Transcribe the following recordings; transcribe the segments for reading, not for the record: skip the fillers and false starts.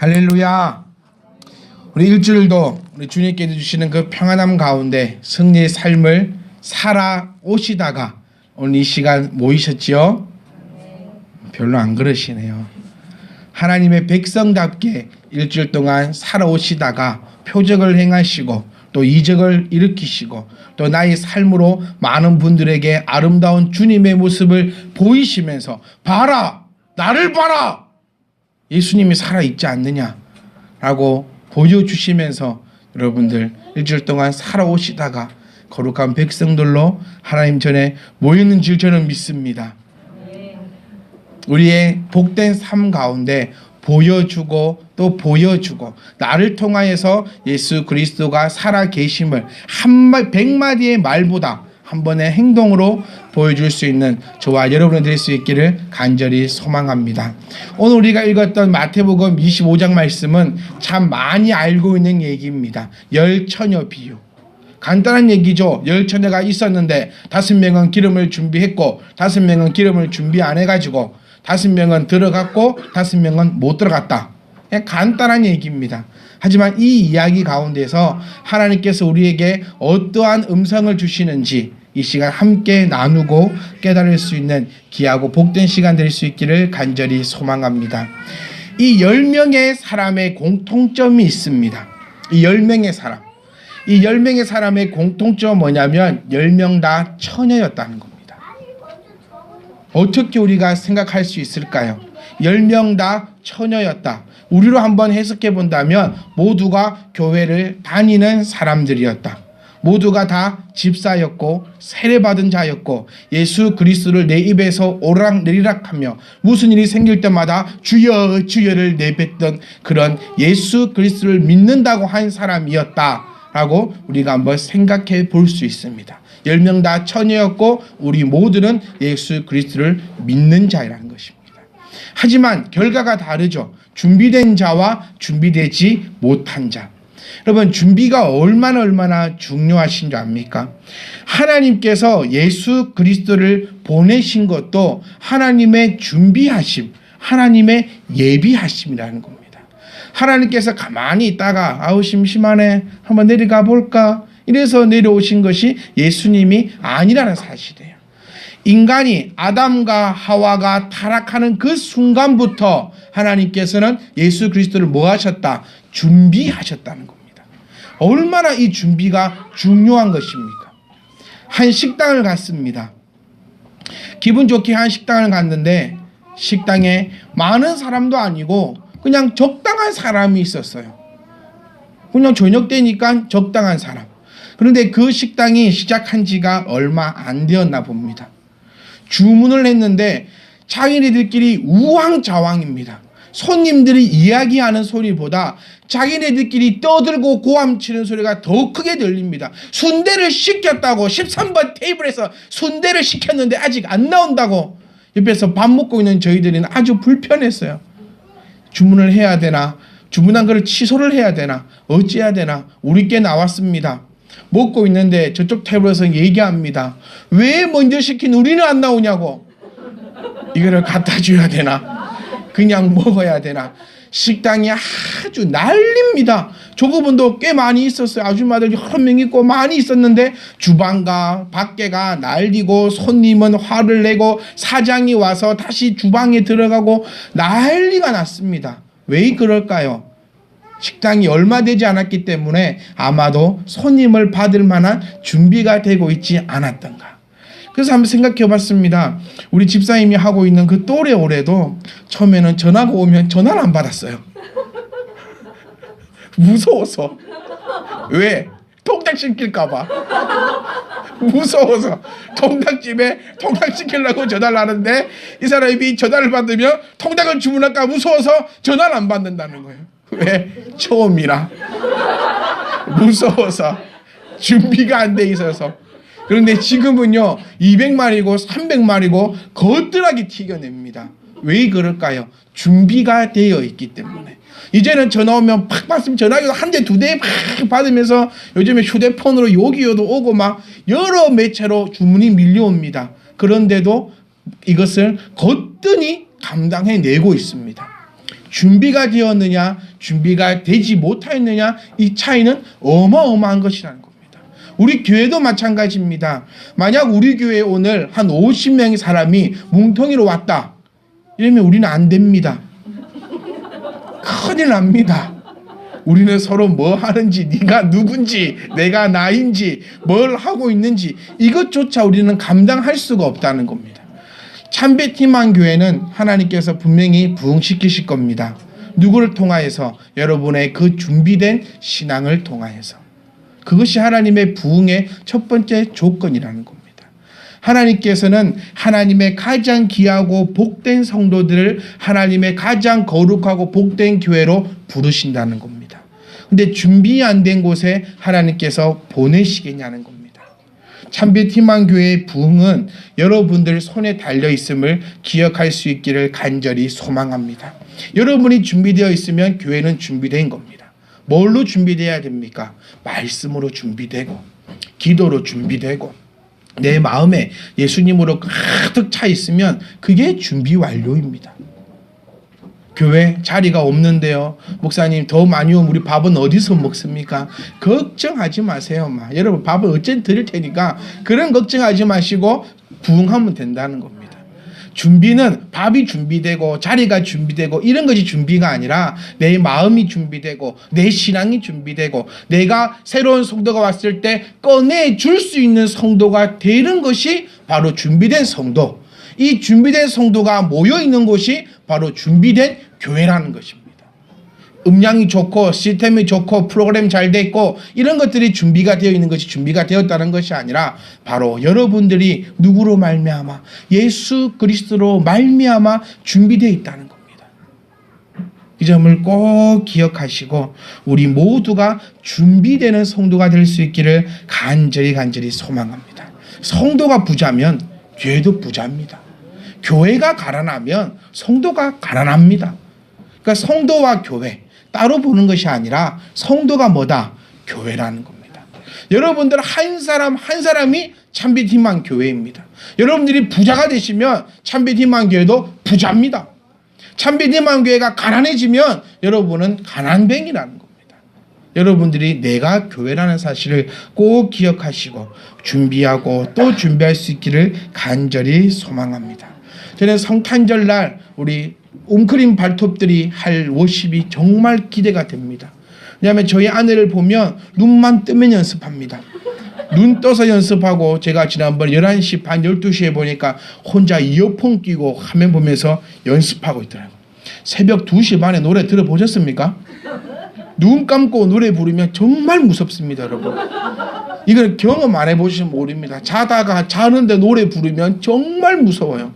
할렐루야. 우리 일주일도 우리 주님께서 주시는 그 평안함 가운데 승리의 삶을 살아오시다가 오늘 이 시간 모이셨지요? 별로 안 그러시네요. 하나님의 백성답게 일주일 동안 살아오시다가 표적을 행하시고 또 이적을 일으키시고 또 나의 삶으로 많은 분들에게 아름다운 주님의 모습을 보이시면서 봐라! 나를 봐라! 예수님이 살아있지 않느냐라고 보여주시면서 여러분들 일주일 동안 살아오시다가 거룩한 백성들로 하나님 전에 모이는 줄 저는 믿습니다. 우리의 복된 삶 가운데 보여주고 또 보여주고 나를 통하여서 예수 그리스도가 살아계심을 100마디의 말보다 한 번의 행동으로 보여줄 수 있는 저와 여러분이 될 수 있기를 간절히 소망합니다. 오늘 우리가 읽었던 마태복음 25장 말씀은 참 많이 알고 있는 얘기입니다. 열처녀 비유. 간단한 얘기죠. 열처녀가 있었는데 5명은 기름을 준비했고 5명은 기름을 준비 안 해가지고 5명은 들어갔고 5명은 못 들어갔다. 그냥 간단한 얘기입니다. 하지만 이 이야기 가운데서 하나님께서 우리에게 어떠한 음성을 주시는지 이 시간 함께 나누고 깨달을 수 있는 귀하고 복된 시간 될 수 있기를 간절히 소망합니다. 이 10명의 사람의 공통점이 있습니다. 이 10명의 사람. 이 10명의 사람의 공통점은 뭐냐면 10명 다 처녀였다는 겁니다. 어떻게 우리가 생각할 수 있을까요? 10명 다 처녀였다. 우리로 한번 해석해 본다면 모두가 교회를 다니는 사람들이었다. 모두가 다 집사였고 세례받은 자였고 예수 그리스도를 내 입에서 오락내리락하며 무슨 일이 생길 때마다 주여 주여를 내뱉던 그런 예수 그리스도를 믿는다고 한 사람이었다라고 우리가 한번 생각해 볼 수 있습니다. 10명 다 처녀였고 우리 모두는 예수 그리스도를 믿는 자라는 것입니다. 하지만 결과가 다르죠. 준비된 자와 준비되지 못한 자. 여러분, 준비가 얼마나 중요하신 줄 압니까? 하나님께서 예수 그리스도를 보내신 것도 하나님의 준비하심, 하나님의 예비하심이라는 겁니다. 하나님께서 가만히 있다가 아우 심심하네 한번 내려가 볼까 이래서 내려오신 것이 예수님이 아니라는 사실이에요. 인간이 아담과 하와가 타락하는 그 순간부터 하나님께서는 예수 그리스도를 뭐 하셨다? 준비하셨다는 겁니다. 얼마나 이 준비가 중요한 것입니까? 한 식당을 갔습니다. 기분 좋게 한 식당을 갔는데 식당에 많은 사람도 아니고 그냥 적당한 사람이 있었어요. 그냥 저녁 때니까 적당한 사람. 그런데 그 식당이 시작한 지가 얼마 안 되었나 봅니다. 주문을 했는데 자기네들끼리 우왕좌왕입니다. 손님들이 이야기하는 소리보다 자기네들끼리 떠들고 고함치는 소리가 더 크게 들립니다. 순대를 시켰다고 13번 테이블에서 순대를 시켰는데 아직 안 나온다고 옆에서 밥 먹고 있는 저희들은 아주 불편했어요. 주문을 해야 되나? 주문한 걸 취소를 해야 되나? 어찌해야 되나? 우리께 나왔습니다. 먹고 있는데 저쪽 테이블에서 얘기합니다. 왜 먼저 시킨 우리는 안 나오냐고. 이거를 갖다 줘야 되나? 그냥 먹어야 되나? 식당이 아주 난립니다. 조급원도 꽤 많이 있었어요. 아줌마들 여러 명 있고 많이 있었는데 주방과 밖에가 난리고 손님은 화를 내고 사장이 와서 다시 주방에 들어가고 난리가 났습니다. 왜 그럴까요? 식당이 얼마 되지 않았기 때문에 아마도 손님을 받을 만한 준비가 되고 있지 않았던가. 그래서 한번 생각해 봤습니다. 우리 집사님이 하고 있는 그 또래 올해도 처음에는 전화가 오면 전화를 안 받았어요. 무서워서. 왜? 통닭 시킬까봐. 무서워서 통닭집에 통닭 시키려고 전화를 하는데 이 사람이 전화를 받으면 통닭을 주문할까 무서워서 전화를 안 받는다는 거예요. 왜? 처음이라. 무서워서. 준비가 안 돼 있어서. 그런데 지금은요 200마리고 300마리고 거뜬하게 튀겨냅니다. 왜 그럴까요? 준비가 되어 있기 때문에. 이제는 전화 오면 팍 받으면 전화기 한 대 두 대 팍 받으면서 요즘에 휴대폰으로 여기요도 오고 막 여러 매체로 주문이 밀려옵니다. 그런데도 이것을 거뜬히 감당해내고 있습니다. 준비가 되었느냐, 준비가 되지 못하였느냐, 이 차이는 어마어마한 것이라는 겁니다. 우리 교회도 마찬가지입니다. 만약 우리 교회에 오늘 한 50명의 사람이 뭉텅이로 왔다, 이러면 우리는 안 됩니다. 큰일 납니다. 우리는 서로 뭐 하는지, 네가 누군지, 내가 나인지, 뭘 하고 있는지 이것조차 우리는 감당할 수가 없다는 겁니다. 참배팀한 교회는 하나님께서 분명히 부흥시키실 겁니다. 누구를 통하여서? 여러분의 그 준비된 신앙을 통하여서. 그것이 하나님의 부흥의 첫 번째 조건이라는 겁니다. 하나님께서는 하나님의 가장 귀하고 복된 성도들을 하나님의 가장 거룩하고 복된 교회로 부르신다는 겁니다. 근데 준비 안 된 곳에 하나님께서 보내시겠냐는 겁니다. 참배팀한 교회의 부흥은 여러분들 손에 달려 있음을 기억할 수 있기를 간절히 소망합니다. 여러분이 준비되어 있으면 교회는 준비된 겁니다. 뭘로 준비되어야 됩니까? 말씀으로 준비되고, 기도로 준비되고, 내 마음에 예수님으로 가득 차 있으면 그게 준비 완료입니다. 교회 자리가 없는데요, 목사님 더 많이 오면 우리 밥은 어디서 먹습니까? 걱정하지 마세요. 여러분 밥은 어쨌든 드릴 테니까 그런 걱정하지 마시고 부흥하면 된다는 겁니다. 준비는 밥이 준비되고 자리가 준비되고 이런 것이 준비가 아니라 내 마음이 준비되고 내 신앙이 준비되고 내가 새로운 성도가 왔을 때 꺼내줄 수 있는 성도가 되는 것이 바로 준비된 성도. 이 준비된 성도가 모여있는 곳이 바로 준비된 교회라는 것입니다. 음량이 좋고 시스템이 좋고 프로그램 잘 돼 있고 이런 것들이 준비가 되어 있는 것이 준비가 되었다는 것이 아니라 바로 여러분들이 누구로 말미암아? 예수 그리스도로 말미암아 준비되어 있다는 겁니다. 이 점을 꼭 기억하시고 우리 모두가 준비되는 성도가 될 수 있기를 간절히 소망합니다. 성도가 부자면 교회도 부자입니다. 교회가 가난하면 성도가 가난합니다. 그러니까 성도와 교회 따로 보는 것이 아니라 성도가 뭐다? 교회라는 겁니다. 여러분들 한 사람 한 사람이 참빛희망 교회입니다. 여러분들이 부자가 되시면 참빛희망 교회도 부자입니다. 참빛희망 교회가 가난해지면 여러분은 가난뱅이라는 겁니다. 여러분들이 내가 교회라는 사실을 꼭 기억하시고 준비하고 또 준비할 수 있기를 간절히 소망합니다. 저는 성탄절날 우리 웅크린 발톱들이 할 워십이 정말 기대가 됩니다. 왜냐하면 저희 아내를 보면 눈만 뜨면 연습합니다. 눈 떠서 연습하고 제가 지난번 11시 반 12시에 보니까 혼자 이어폰 끼고 화면 보면서 연습하고 있더라고요. 새벽 2시 반에 노래 들어보셨습니까? 눈 감고 노래 부르면 정말 무섭습니다, 여러분. 이걸 경험 안 해보시면 모릅니다. 자다가 자는데 노래 부르면 정말 무서워요.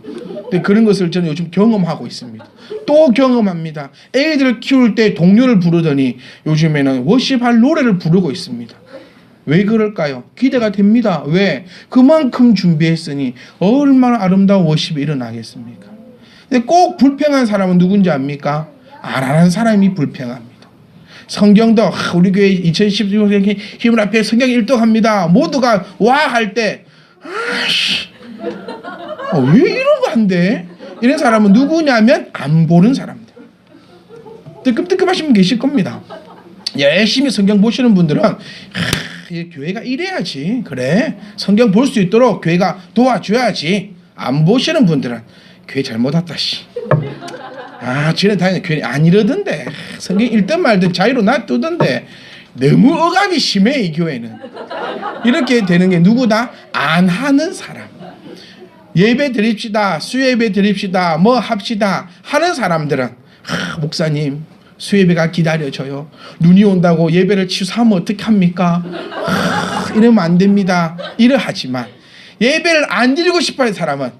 근데 그런 것을 저는 요즘 경험하고 있습니다. 또 경험합니다. 애들 키울 때 동요를 부르더니 요즘에는 워십할 노래를 부르고 있습니다. 왜 그럴까요? 기대가 됩니다. 왜? 그만큼 준비했으니 얼마나 아름다운 워십이 일어나겠습니까? 근데 꼭 불평한 사람은 누군지 압니까? 안 하는 사람이 불평합니다. 성경도 우리 교회 2016년 힘을 앞에 성경 1등합니다. 모두가 와 할 때 왜 이런 거 안 돼? 이런 사람은 누구냐면 안 보는 사람들. 뜨끔뜨끔하신 분 계실 겁니다. 열심히 성경 보시는 분들은 교회가 이래야지. 그래 성경 볼 수 있도록 교회가 도와줘야지. 안 보시는 분들은 교회 잘못 왔다 씨. 쟤네 다니는 교회 안 이러던데. 성경 읽든 말든 자유로 놔두던데. 너무 억압이 심해 이 교회는. 이렇게 되는 게 누구다? 안 하는 사람. 예배 드립시다. 수예배 드립시다. 뭐 합시다. 하는 사람들은 목사님 수예배가 기다려져요. 눈이 온다고 예배를 취소하면 어떡합니까? 이러면 안 됩니다. 이러하지만 예배를 안 드리고 싶어하는 사람은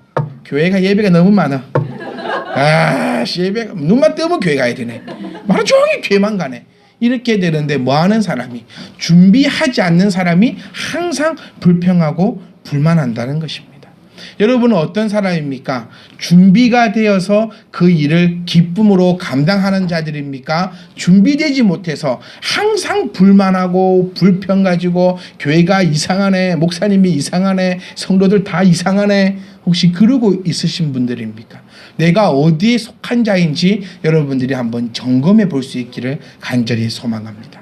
교회가 예배가 너무 많아. 예배가 눈만 뜨면 교회 가야 되네. 하루 종일 교회만 가네. 이렇게 되는데 뭐 하는 사람이? 준비하지 않는 사람이 항상 불평하고 불만한다는 것입니다. 여러분은 어떤 사람입니까? 준비가 되어서 그 일을 기쁨으로 감당하는 자들입니까? 준비되지 못해서 항상 불만하고 불평 가지고 교회가 이상하네, 목사님이 이상하네, 성도들 다 이상하네, 혹시 그러고 있으신 분들입니까? 내가 어디에 속한 자인지 여러분들이 한번 점검해 볼 수 있기를 간절히 소망합니다.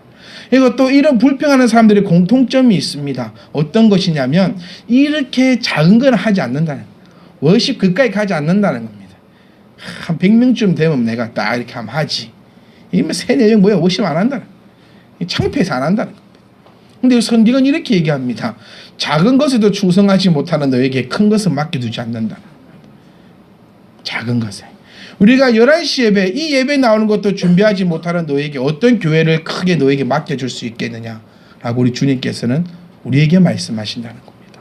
그리고 또 이런 불평하는 사람들의 공통점이 있습니다. 어떤 것이냐면 이렇게 작은 건 하지 않는다는, 워십 그까지 가지 않는다는 겁니다. 한 100명쯤 되면 내가 딱 이렇게 하면 하지. 이면 3-4명 뭐야 워십 안 한다는, 창피해서 안 한다는 겁니다. 근데 성경은 이렇게 얘기합니다. 작은 것에도 충성하지 못하는 너에게 큰 것은 맡겨두지 않는다. 작은 것에. 우리가 11시 예배, 이 예배 나오는 것도 준비하지 못하는 너에게 어떤 교회를 크게 너에게 맡겨줄 수 있겠느냐라고 우리 주님께서는 우리에게 말씀하신다는 겁니다.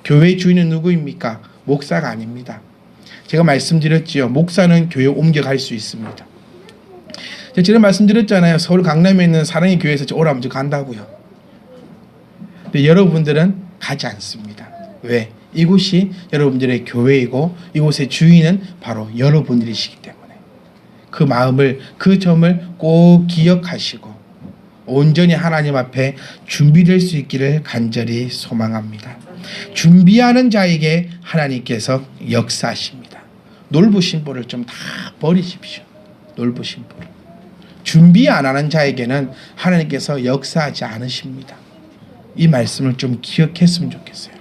교회의 주인은 누구입니까? 목사가 아닙니다. 제가 말씀드렸지요. 목사는 교회 옮겨갈 수 있습니다. 제가 말씀드렸잖아요. 서울 강남에 있는 사랑의 교회에서 오라면 저 간다고요. 근데 여러분들은 가지 않습니다. 왜? 이곳이 여러분들의 교회이고 이곳의 주인은 바로 여러분들이시기 때문에 그 마음을, 그 점을 꼭 기억하시고 온전히 하나님 앞에 준비될 수 있기를 간절히 소망합니다. 준비하는 자에게 하나님께서 역사하십니다. 놀부심보를 좀 다 버리십시오. 놀부심보. 준비 안 하는 자에게는 하나님께서 역사하지 않으십니다. 이 말씀을 좀 기억했으면 좋겠어요.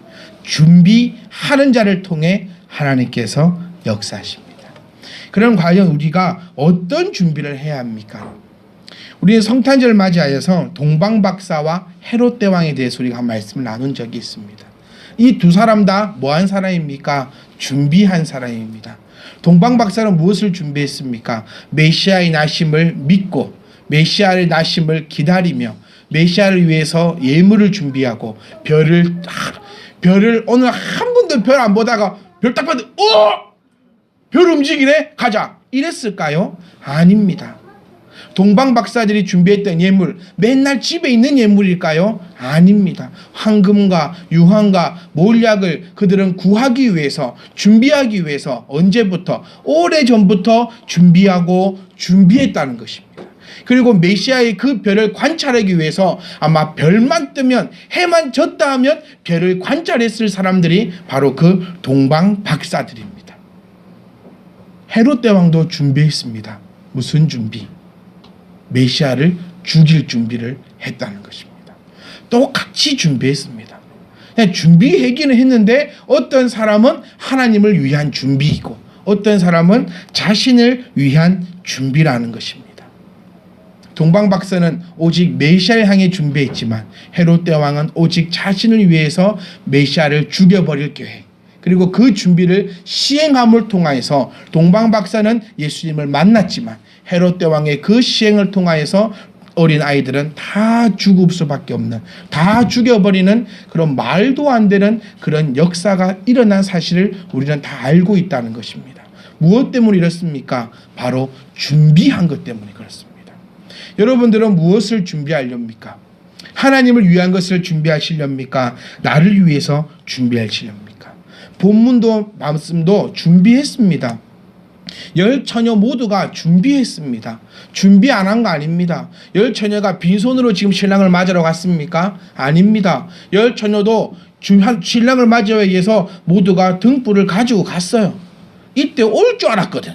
준비하는 자를 통해 하나님께서 역사하십니다. 그럼 과연 우리가 어떤 준비를 해야 합니까? 우리는 성탄절을 맞이하여서 동방박사와 헤롯 대왕에 대해서 우리가 한 말씀을 나눈 적이 있습니다. 이 두 사람 다 뭐한 사람입니까? 준비한 사람입니다. 동방박사는 무엇을 준비했습니까? 메시아의 나심을 믿고 메시아의 나심을 기다리며 메시아를 위해서 예물을 준비하고 별을 오늘 한 번도 별 안 보다가 별 딱 봐도 별 움직이네 가자 이랬을까요? 아닙니다. 동방박사들이 준비했던 예물 맨날 집에 있는 예물일까요? 아닙니다. 황금과 유황과 몰약을 그들은 구하기 위해서 준비하기 위해서 언제부터? 오래전부터 준비했다는 것입니다. 그리고 메시아의 그 별을 관찰하기 위해서 아마 별만 뜨면 해만 졌다 하면 별을 관찰했을 사람들이 바로 그 동방박사들입니다. 헤롯 대왕도 준비했습니다. 무슨 준비? 메시아를 죽일 준비를 했다는 것입니다. 똑같이 준비했습니다. 그냥 준비하기는 했는데 어떤 사람은 하나님을 위한 준비이고 어떤 사람은 자신을 위한 준비라는 것입니다. 동방박사는 오직 메시아를 향해 준비했지만 헤롯 대왕은 오직 자신을 위해서 메시아를 죽여버릴 계획 그리고 그 준비를 시행함을 통하여서 동방박사는 예수님을 만났지만 헤롯 대왕의 그 시행을 통하여서 어린 아이들은 다 죽을 수밖에 없는, 다 죽여버리는 그런 말도 안 되는 그런 역사가 일어난 사실을 우리는 다 알고 있다는 것입니다. 무엇 때문에 이렇습니까? 바로 준비한 것 때문에 그렇습니다. 여러분들은 무엇을 준비하렵니까? 하나님을 위한 것을 준비하시렵니까? 나를 위해서 준비하시렵니까? 본문도 말씀도 준비했습니다. 10처녀 모두가 준비했습니다. 준비 안 한 거 아닙니다. 10처녀가 빈손으로 지금 신랑을 맞으러 갔습니까? 아닙니다. 10처녀도 신랑을 맞으기 위해서 모두가 등불을 가지고 갔어요. 이때 올 줄 알았거든.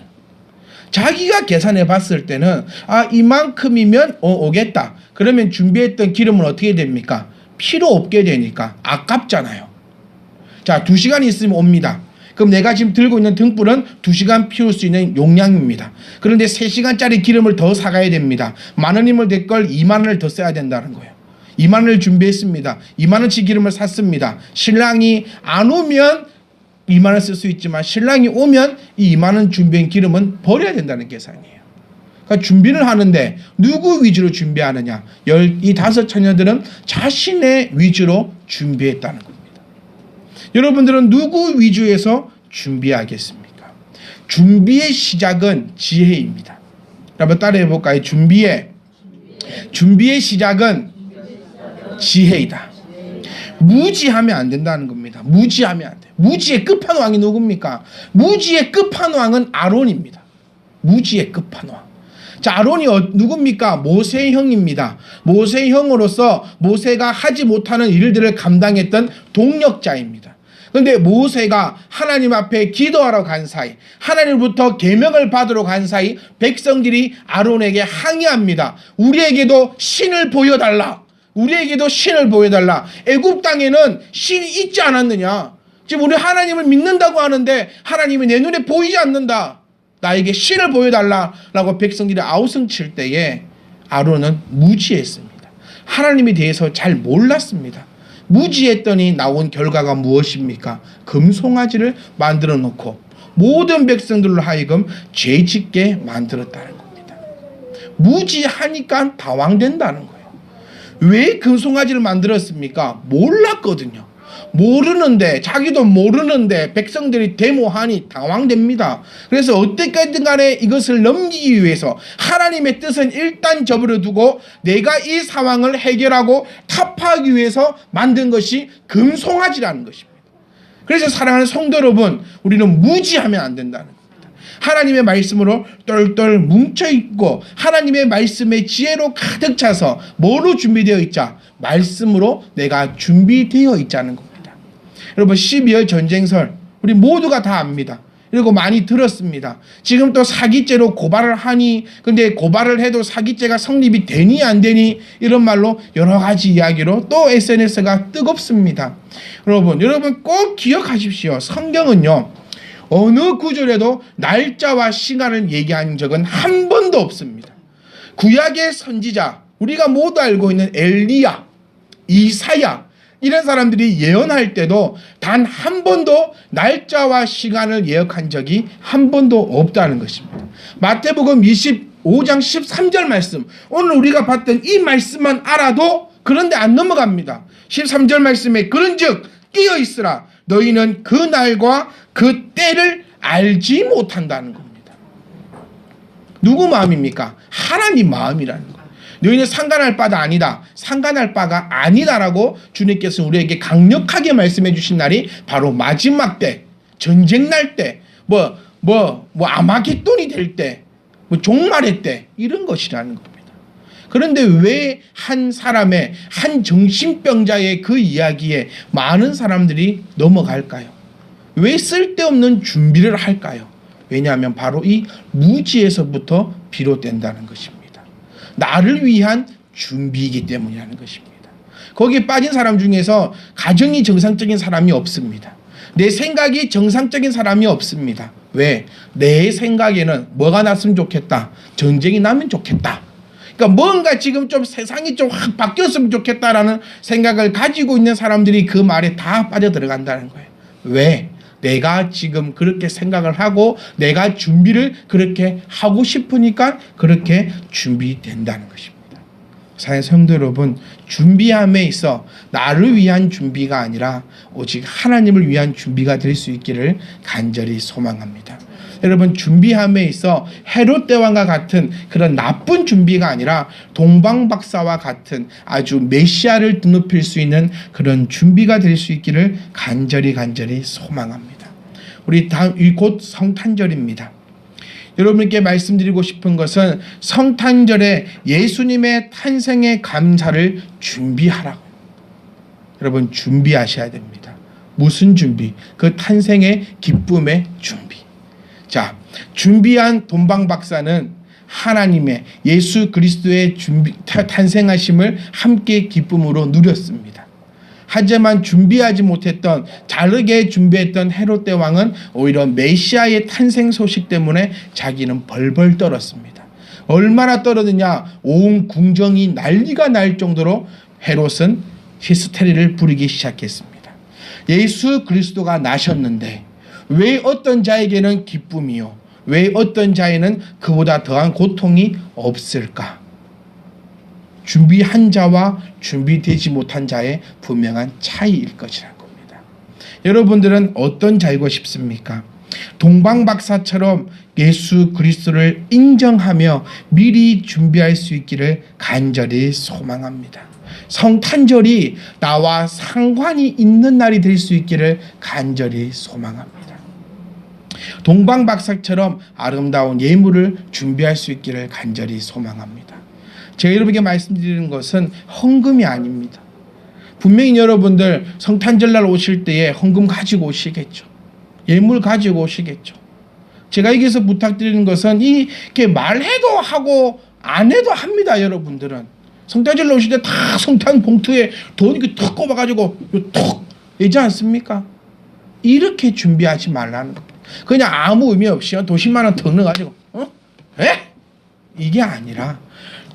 자기가 계산해 봤을 때는 이만큼이면 오겠다. 그러면 준비했던 기름은 어떻게 됩니까? 필요 없게 되니까 아깝잖아요. 자, 2시간 있으면 옵니다. 그럼 내가 지금 들고 있는 등불은 2시간 피울 수 있는 용량입니다. 그런데 3시간짜리 기름을 더 사가야 됩니다. 10,000원이면 될 걸 20,000원을 더 써야 된다는 거예요. 20,000원을 준비했습니다. 20,000원치 기름을 샀습니다. 신랑이 안 오면 20,000원 쓸 수 있지만 신랑이 오면 이 20,000원 준비한 기름은 버려야 된다는 계산이에요. 그러니까 준비를 하는데 누구 위주로 준비하느냐? 이 5처녀들은 자신의 위주로 준비했다는 겁니다. 여러분들은 누구 위주에서 준비하겠습니까? 준비의 시작은 지혜입니다. 한번 따라해 볼까요? 준비의 시작은 지혜이다. 무지하면 안 된다는 겁니다. 무지하면 안 돼요. 무지의 끝판왕이 누굽니까? 무지의 끝판왕은 아론입니다. 무지의 끝판왕. 자, 아론이 누굽니까? 모세의 형입니다. 모세의 형으로서 모세가 하지 못하는 일들을 감당했던 동력자입니다. 그런데 모세가 하나님 앞에 기도하러 간 사이, 하나님부터 계명을 받으러 간 사이 백성들이 아론에게 항의합니다. 우리에게도 신을 보여달라. 우리에게도 신을 보여달라. 애굽 땅에는 신이 있지 않았느냐. 지금 우리 하나님을 믿는다고 하는데 하나님이 내 눈에 보이지 않는다. 나에게 신을 보여달라라고 백성들이 아우성칠 때에 아론은 무지했습니다. 하나님에 대해서 잘 몰랐습니다. 무지했더니 나온 결과가 무엇입니까? 금송아지를 만들어 놓고 모든 백성들로 하여금 죄짓게 만들었다는 겁니다. 무지하니까 당황된다는 거예요. 왜 금송아지를 만들었습니까? 몰랐거든요. 모르는데, 자기도 모르는데 백성들이 데모하니 당황됩니다. 그래서 어떻게든 간에 이것을 넘기기 위해서 하나님의 뜻은 일단 저버려 두고 내가 이 상황을 해결하고 타파하기 위해서 만든 것이 금송아지라는 것입니다. 그래서 사랑하는 성도 여러분, 우리는 무지하면 안 된다는 겁니다. 하나님의 말씀으로 똘똘 뭉쳐있고 하나님의 말씀의 지혜로 가득 차서 뭐로 준비되어 있자? 말씀으로 내가 준비되어 있자는 겁니다. 여러분, 12월 전쟁설 우리 모두가 다 압니다. 그리고 많이 들었습니다. 지금 또 사기죄로 고발을 하니, 근데 고발을 해도 사기죄가 성립이 되니 안 되니, 이런 말로 여러 가지 이야기로 또 SNS가 뜨겁습니다. 여러분 꼭 기억하십시오. 성경은요, 어느 구절에도 날짜와 시간을 얘기한 적은 한 번도 없습니다. 구약의 선지자, 우리가 모두 알고 있는 엘리야, 이사야, 이런 사람들이 예언할 때도 단 한 번도 날짜와 시간을 예언한 적이 한 번도 없다는 것입니다. 마태복음 25장 13절 말씀, 오늘 우리가 봤던 이 말씀만 알아도 그런데 안 넘어갑니다. 13절 말씀에 그런즉 끼어있으라, 너희는 그 날과 그 때를 알지 못한다는 겁니다. 누구 마음입니까? 하나님 마음이라는 거예요. 너희는 상관할 바가 아니다. 상관할 바가 아니다라고 주님께서 우리에게 강력하게 말씀해 주신 날이 바로 마지막 때, 전쟁 날 때, 아마겟돈이 될 때, 종말의 때, 이런 것이라는 겁니다. 그런데 왜 한 사람의, 한 정신병자의 그 이야기에 많은 사람들이 넘어갈까요? 왜 쓸데없는 준비를 할까요? 왜냐하면 바로 이 무지에서부터 비롯된다는 것입니다. 나를 위한 준비이기 때문이라는 것입니다. 거기에 빠진 사람 중에서 가정이 정상적인 사람이 없습니다. 내 생각이 정상적인 사람이 없습니다. 왜? 내 생각에는 뭐가 났으면 좋겠다. 전쟁이 나면 좋겠다. 그러니까 뭔가 지금 좀 세상이 좀 확 바뀌었으면 좋겠다라는 생각을 가지고 있는 사람들이 그 말에 다 빠져들어간다는 거예요. 왜? 내가 지금 그렇게 생각을 하고 내가 준비를 그렇게 하고 싶으니까 그렇게 준비된다는 것입니다. 사랑하는 성도 여러분, 준비함에 있어 나를 위한 준비가 아니라 오직 하나님을 위한 준비가 될 수 있기를 간절히 소망합니다. 여러분, 준비함에 있어 헤롯 대왕과 같은 그런 나쁜 준비가 아니라 동방박사와 같은 아주 메시아를 드높일 수 있는 그런 준비가 될 수 있기를 간절히 소망합니다. 우리 곧 성탄절입니다. 여러분께 말씀드리고 싶은 것은 성탄절에 예수님의 탄생의 감사를 준비하라고. 여러분, 준비하셔야 됩니다. 무슨 준비? 그 탄생의 기쁨의 준비. 자, 준비한 동방박사는 하나님의 예수 그리스도의 탄생하심을 함께 기쁨으로 누렸습니다. 하지만 준비하지 못했던, 다르게 준비했던 헤롯 대왕은 오히려 메시아의 탄생 소식 때문에 자기는 벌벌 떨었습니다. 얼마나 떨었느냐? 온 궁정이 난리가 날 정도로 헤롯은 히스테리를 부리기 시작했습니다. 예수 그리스도가 나셨는데 왜 어떤 자에게는 기쁨이요, 왜 어떤 자에는 그보다 더한 고통이 없을까? 준비한 자와 준비되지 못한 자의 분명한 차이일 것이라는 겁니다. 여러분들은 어떤 자이고 싶습니까? 동방박사처럼 예수 그리스도를 인정하며 미리 준비할 수 있기를 간절히 소망합니다. 성탄절이 나와 상관이 있는 날이 될 수 있기를 간절히 소망합니다. 동방박사처럼 아름다운 예물을 준비할 수 있기를 간절히 소망합니다. 제가 여러분에게 말씀드리는 것은 헌금이 아닙니다. 분명히 여러분들 성탄절날 오실 때에 헌금 가지고 오시겠죠. 예물 가지고 오시겠죠. 제가 여기서 부탁드리는 것은 이렇게 말해도 하고 안 해도 합니다. 여러분들은 성탄절 오실 때 다 성탄 봉투에 돈 이렇게 툭 꼽아가지고 툭 되지 않습니까? 이렇게 준비하지 말라는 겁니다. 그냥 아무 의미 없이 돈 10만 원 더 넣어가지고 이게 아니라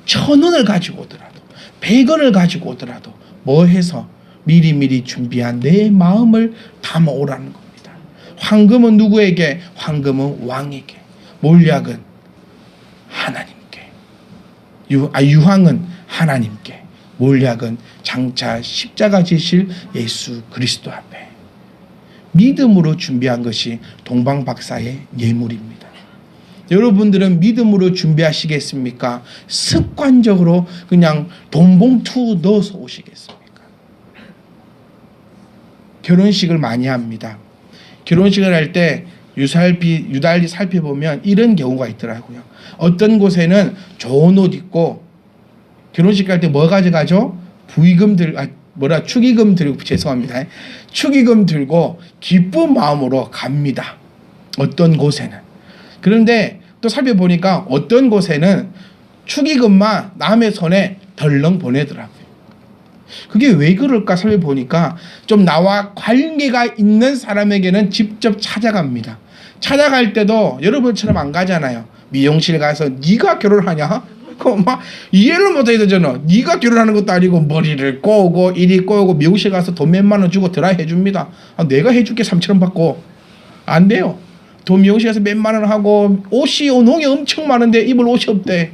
1,000원을 가지고 오더라도 100원을 가지고 오더라도 뭐 해서 미리미리 준비한 내 마음을 담아오라는 겁니다. 황금은 누구에게? 황금은 왕에게, 몰약은 하나님께, 유황은 하나님께, 몰약은 장차 십자가 지실 예수 그리스도 앞에 믿음으로 준비한 것이 동방박사의 예물입니다. 여러분들은 믿음으로 준비하시겠습니까? 습관적으로 그냥 돈 봉투 넣어서 오시겠습니까? 결혼식을 많이 합니다. 결혼식을 할 때 유달리 살펴보면 이런 경우가 있더라고요. 어떤 곳에는 좋은 옷 입고 결혼식 갈 때 뭐 가져가죠? 축의금 들고, 죄송합니다. 축의금 들고 기쁜 마음으로 갑니다. 어떤 곳에는. 그런데 또 살펴보니까 어떤 곳에는 축의금만 남의 손에 덜렁 보내더라고요. 그게 왜 그럴까 살펴보니까 좀 나와 관계가 있는 사람에게는 직접 찾아갑니다. 찾아갈 때도 여러분처럼 안 가잖아요. 미용실 가서 네가 결혼하냐? 그거 막 이해를 못해 되잖아. 네가 결혼하는 것도 아니고 머리를 꼬고 이리 꼬고 미용실 가서 돈 몇만 원 주고 드라이 해줍니다. 내가 해줄게 3,000원 받고. 안 돼요. 돈 미용실 가서 몇만 원 하고 옷이 농이 엄청 많은데 입을 옷이 없대.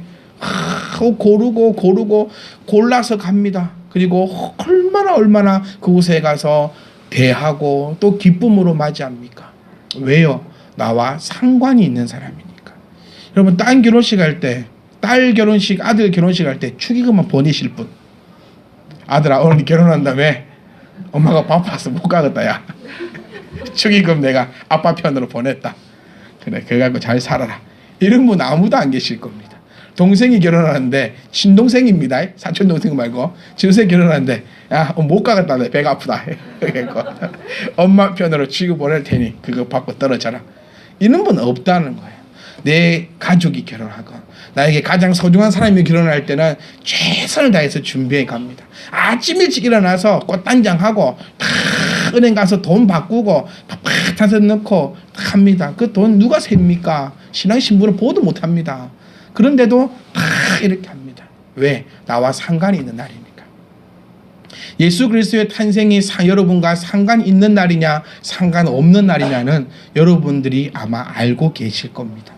고르고 골라서 갑니다. 그리고 얼마나 그곳에 가서 대하고 또 기쁨으로 맞이합니까? 왜요? 나와 상관이 있는 사람이니까. 여러분 딸 결혼식 할 때, 딸 결혼식, 아들 결혼식 할 때 축의금만 보내실 분. 아들아 오늘 결혼한다며? 엄마가 바빠서 못 가겠다 야. 축의금 내가 아빠 편으로 보냈다. 그래 그거 갖고 잘 살아라. 이런 분 아무도 안 계실 겁니다. 동생이 결혼하는데 친동생입니다. 사촌 동생 말고 친동생 결혼하는데 야 못 가겠다 내 배가 아프다. 엄마 편으로 축의 보낼 테니 그거 받고 떨어져라. 이런 분 없다는 거예요. 내 가족이 결혼하고 나에게 가장 소중한 사람이 결혼할 때는 최선을 다해서 준비해 갑니다. 아침 일찍 일어나서 꽃단장하고 다 은행 가서 돈 바꾸고 팍팍 타서 넣고 합니다. 그 돈 누가 셉니까? 신랑 신부는 보도 못합니다. 그런데도 다 이렇게 합니다. 왜? 나와 상관이 있는 날이니까. 예수 그리스도의 탄생이 여러분과 상관 있는 날이냐 상관없는 날이냐는 여러분들이 아마 알고 계실 겁니다.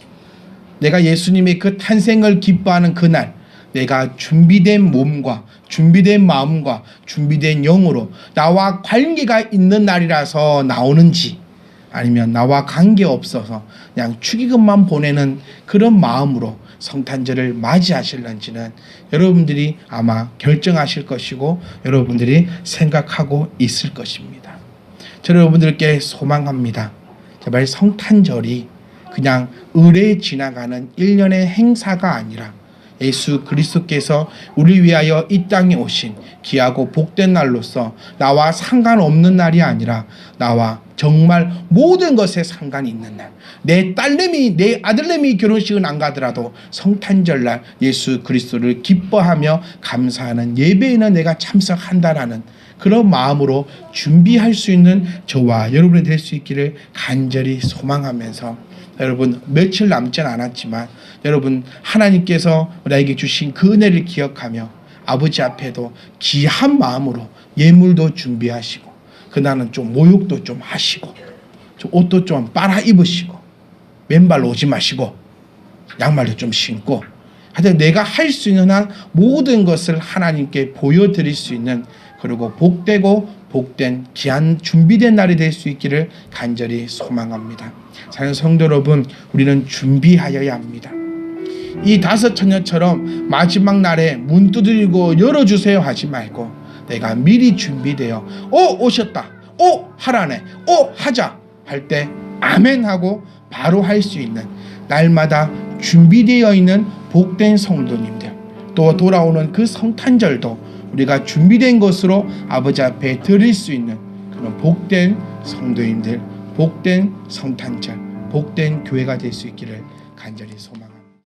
내가 예수님의 그 탄생을 기뻐하는 그날 내가 준비된 몸과 준비된 마음과 준비된 영으로 나와 관계가 있는 날이라서 나오는지 아니면 나와 관계없어서 그냥 축의금만 보내는 그런 마음으로 성탄절을 맞이하실런지는 여러분들이 아마 결정하실 것이고 여러분들이 생각하고 있을 것입니다. 저 여러분들께 소망합니다. 제발 성탄절이 그냥 의례 지나가는 일련의 행사가 아니라 예수 그리스도께서 우리 위하여 이 땅에 오신 귀하고 복된 날로서 나와 상관없는 날이 아니라 나와 정말 모든 것에 상관이 있는 날. 내 딸내미, 내 아들내미 결혼식은 안 가더라도 성탄절날 예수 그리스도를 기뻐하며 감사하는 예배에는 내가 참석한다라는 그런 마음으로 준비할 수 있는 저와 여러분이 될 수 있기를 간절히 소망하면서 여러분 며칠 남진 않았지만 여러분 하나님께서 우리에게 주신 그 은혜를 기억하며 아버지 앞에도 귀한 마음으로 예물도 준비하시고 그날은 좀 모욕도 좀 하시고 좀 옷도 좀 빨아 입으시고 맨발로 오지 마시고 양말도 좀 신고 하여튼 내가 할 수 있는 한 모든 것을 하나님께 보여드릴 수 있는 그리고 복되고 복된 귀한 준비된 날이 될 수 있기를 간절히 소망합니다. 사랑하는 성도 여러분, 우리는 준비하여야 합니다. 이 다섯 처녀처럼 마지막 날에 문 두드리고 열어주세요 하지 말고 내가 미리 준비되어 오셨다, 하라네, 하자 할 때 아멘 하고 바로 할 수 있는 날마다 준비되어 있는 복된 성도님들, 또 돌아오는 그 성탄절도 우리가 준비된 것으로 아버지 앞에 드릴 수 있는 그런 복된 성도님들, 복된 성탄절, 복된 교회가 될 수 있기를 간절히 소망합니다.